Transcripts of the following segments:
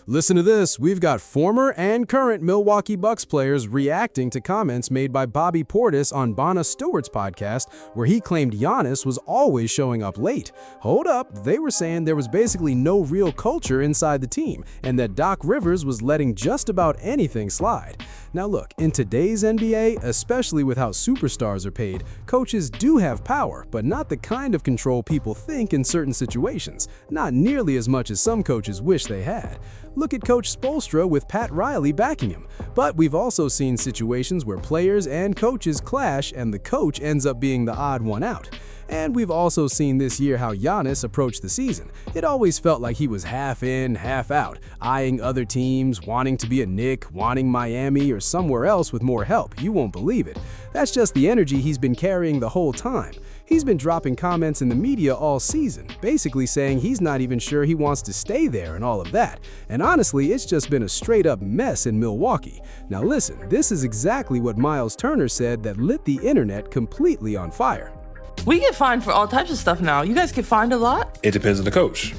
Listen to this. We've got former and current Milwaukee Bucks players reacting to comments made by Bobby Portis on Bonna Stewart's podcast, where he claimed Giannis was always showing up late. Hold up, they were saying there was basically no real culture inside the team, and that Doc Rivers was letting just about anything slide. Now look, in today's NBA, especially with how superstars are paid, coaches do have power, but not the kind of control people think in certain situations. Not nearly as much as some coaches wish they had. Look at Coach Spoelstra with Pat Riley backing him. But we've also seen situations where players and coaches clash and the coach ends up being the odd one out. And we've also seen this year how Giannis approached the season. It always felt like he was half in, half out, eyeing other teams, wanting to be a Knick, wanting Miami or somewhere else with more help. You won't believe it. That's just the energy he's been carrying the whole time. He's been dropping comments in the media all season, basically saying he's not even sure he wants to stay there and all of that. And honestly, it's just been a straight-up mess in Milwaukee. Now listen, this is exactly what Myles Turner said that lit the internet completely on fire. We get fined for all types of stuff now. You guys get fined a lot? It depends on the coach.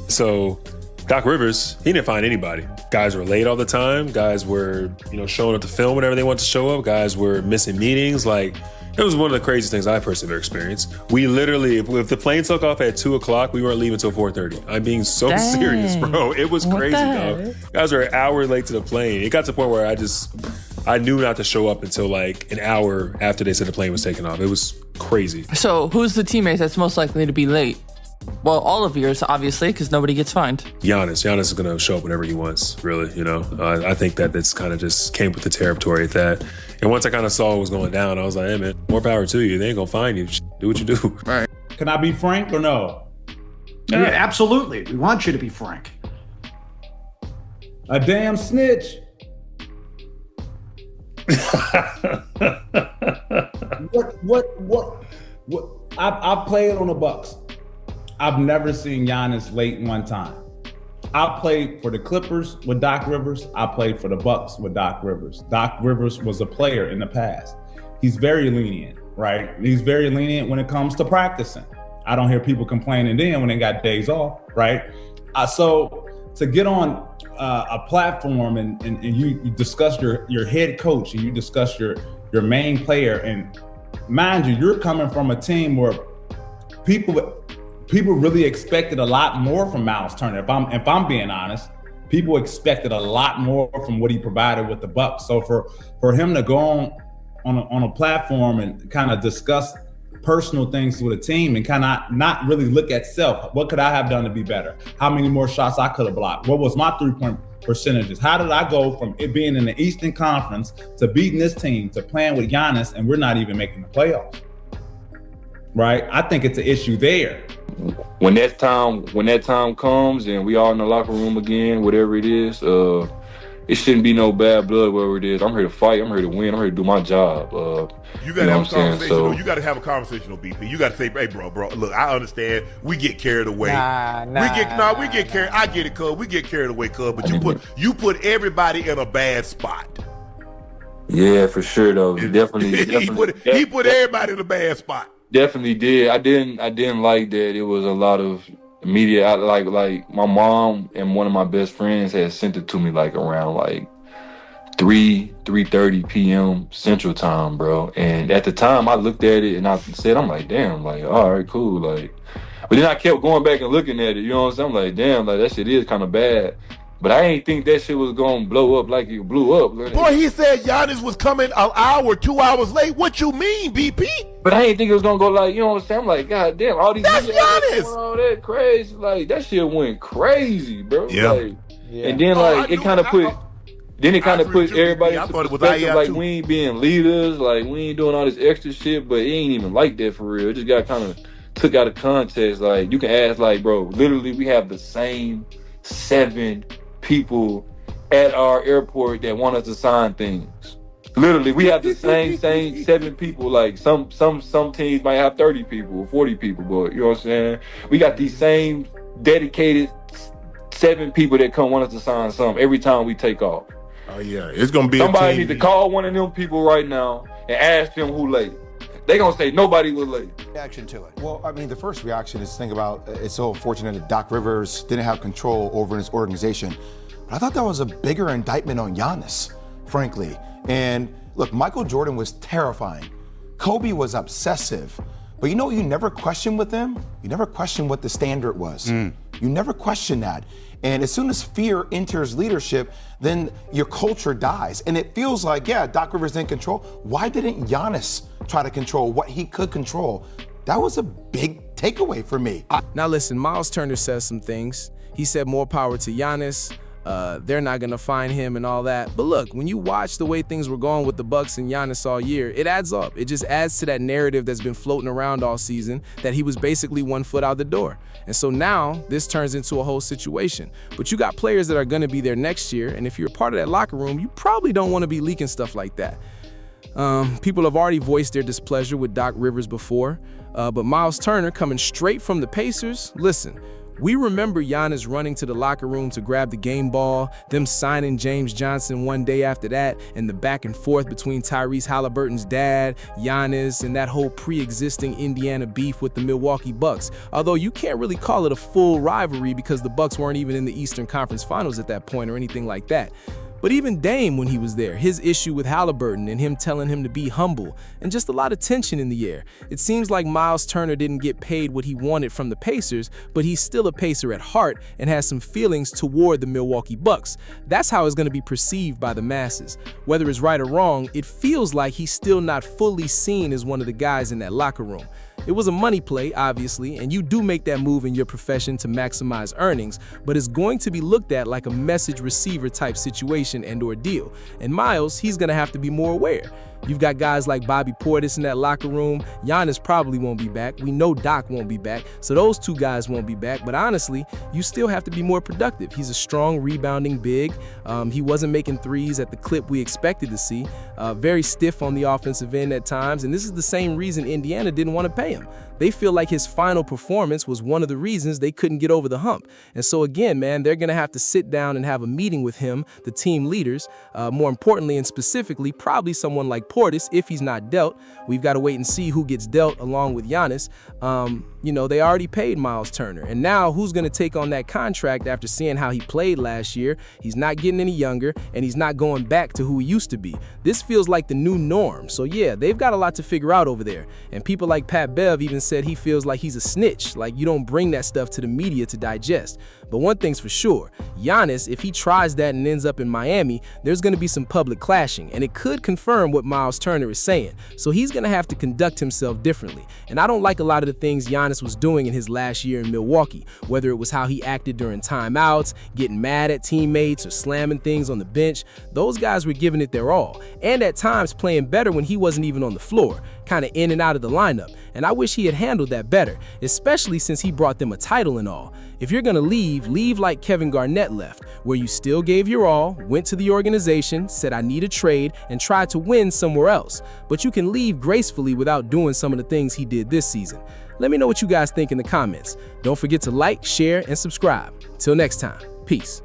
So Doc Rivers, he didn't find anybody. Guys were late all the time. Guys were, showing up to film whenever they wanted to show up. Guys were missing meetings. It was one of the craziest things I personally ever experienced. We literally, if the plane took off at 2 o'clock, we weren't leaving until 4:30. I'm being so serious, bro. It was crazy, dog. Guys were an hour late to the plane. It got to the point where I knew not to show up until like an hour after they said the plane was taking off. It was crazy. So who's the teammate that's most likely to be late? Well, all of yours, obviously, because nobody gets fined. Giannis is going to show up whenever he wants, really, I think that that's kind of just came with the territory at that. And once I kind of saw what was going down, I was like, hey, man, more power to you. They ain't going to find you. Do what you do. Right. Can I be frank or no? Yeah, absolutely. We want you to be frank. A damn snitch. What? I've played on the Bucks. I've never seen Giannis late one time. I played for the Clippers with Doc Rivers. I played for the Bucks with Doc Rivers. Doc Rivers was a player in the past. He's very lenient, right? He's very lenient when it comes to practicing. I don't hear people complaining then when they got days off, right? So to get on a platform and you discuss your head coach and you discuss your main player, and mind you, you're coming from a team where people really expected a lot more from Myles Turner. If I'm being honest, people expected a lot more from what he provided with the Bucks. So for him to go on a platform and kind of discuss personal things with a team and kind of not really look at self. What could I have done to be better? How many more shots I could have blocked? What was my 3-point percentages? How did I go from it being in the Eastern Conference to beating this team to playing with Giannis and we're not even making the playoffs? Right? I think it's an issue there. When that time comes and we all in the locker room again, whatever it is, it shouldn't be no bad blood, whatever it is. I'm here to fight. I'm here to win. I'm here to do my job. You got to have a conversation. You got to have a conversation, BP. You got to say, hey, bro, look, I understand. We get carried away. We get carried. I get it, cuz. We get carried away, cuz. But you put everybody in a bad spot. Yeah, for sure, though. Definitely. He put everybody in a bad spot. Definitely did. I didn't like that. It was a lot of media. Like my mom and one of my best friends had sent it to me around 3:30 p.m. Central Time, bro. And at the time, I looked at it and I said, I'm like, damn, all right, cool, But then I kept going back and looking at it. You know what I'm saying? I'm like, damn, that shit is kind of bad. But I ain't think that shit was gonna blow up like it blew up. Boy, he said Giannis was coming an hour, 2 hours late. What you mean, BP? But I ain't think it was gonna go you know what I'm saying? I'm like, God damn, all these that's Giannis. All that crazy, that shit went crazy, bro. Yeah. And then it kind of put everybody into perspective, we ain't being leaders, we ain't doing all this extra shit, but it ain't even like that for real. It just got kind of took out of context. You can ask, bro, literally we have the same 7 people at our airport that want us to sign things. Literally, we have the same 7 people. Some teams might have 30 people or 40 people, but you know what I'm saying? We got these same dedicated 7 people that come want us to sign something every time we take off. Oh yeah, it's gonna be somebody need to call one of them people right now and ask them who late. They gonna say nobody was late. Reaction to it. Well, I mean, the first reaction is think about it's so unfortunate that Doc Rivers didn't have control over his organization. But I thought that was a bigger indictment on Giannis, frankly. And look, Michael Jordan was terrifying. Kobe was obsessive. But you know what you never questioned with him? You never questioned what the standard was. You never questioned that. And as soon as fear enters leadership, then your culture dies. And it feels like, yeah, Doc Rivers in control. Why didn't Giannis try to control what he could control? That was a big takeaway for me. Now listen, Myles Turner says some things. He said more power to Giannis. They're not gonna find him and all that. But look, when you watch the way things were going with the Bucks and Giannis all year, it adds up. It just adds to that narrative that's been floating around all season that he was basically 1 foot out the door. And so now this turns into a whole situation. But you got players that are gonna be there next year, and if you're a part of that locker room, you probably don't wanna be leaking stuff like that. People have already voiced their displeasure with Doc Rivers before, but Myles Turner coming straight from the Pacers, listen, we remember Giannis running to the locker room to grab the game ball, them signing James Johnson one day after that, and the back and forth between Tyrese Halliburton's dad, Giannis, and that whole pre-existing Indiana beef with the Milwaukee Bucks. Although you can't really call it a full rivalry because the Bucks weren't even in the Eastern Conference Finals at that point or anything like that. But even Dame, when he was there, his issue with Halliburton and him telling him to be humble, and just a lot of tension in the air. It seems like Myles Turner didn't get paid what he wanted from the Pacers, but he's still a Pacer at heart and has some feelings toward the Milwaukee Bucks. That's how it's going to be perceived by the masses. Whether it's right or wrong, it feels like he's still not fully seen as one of the guys in that locker room. It was a money play, obviously, and you do make that move in your profession to maximize earnings, but it's going to be looked at like a message receiver type situation and ordeal. And Myles, he's going to have to be more aware. You've got guys like Bobby Portis in that locker room. Giannis probably won't be back. We know Doc won't be back, so those two guys won't be back. But honestly, you still have to be more productive. He's a strong rebounding big. He wasn't making threes at the clip we expected to see. Very stiff on the offensive end at times, and this is the same reason Indiana didn't want to pay him. They feel like his final performance was one of the reasons they couldn't get over the hump. And so again, man, they're going to have to sit down and have a meeting with him, the team leaders, more importantly and specifically, probably someone like Portis, if he's not dealt. We've got to wait and see who gets dealt along with Giannis. You know, they already paid Myles Turner. And now who's going to take on that contract after seeing how he played last year? He's not getting any younger, and he's not going back to who he used to be. This feels like the new norm. So yeah, they've got a lot to figure out over there. And people like Pat Bev even said he feels like he's a snitch, like you don't bring that stuff to the media to digest. But one thing's for sure, Giannis, if he tries that and ends up in Miami, there's going to be some public clashing, and it could confirm what Myles Turner is saying. So he's going to have to conduct himself differently. And I don't like a lot of the things Giannis was doing in his last year in Milwaukee, whether it was how he acted during timeouts, getting mad at teammates, or slamming things on the bench. Those guys were giving it their all, and at times playing better when he wasn't even on the floor, kind of in and out of the lineup. And I wish he had handled that better, especially since he brought them a title and all. If you're gonna leave like Kevin Garnett left, where you still gave your all, went to the organization, said I need a trade, and tried to win somewhere else. But you can leave gracefully without doing some of the things he did this season. Let me know what you guys think in the comments. Don't forget to like, share, and subscribe. Till next time, peace.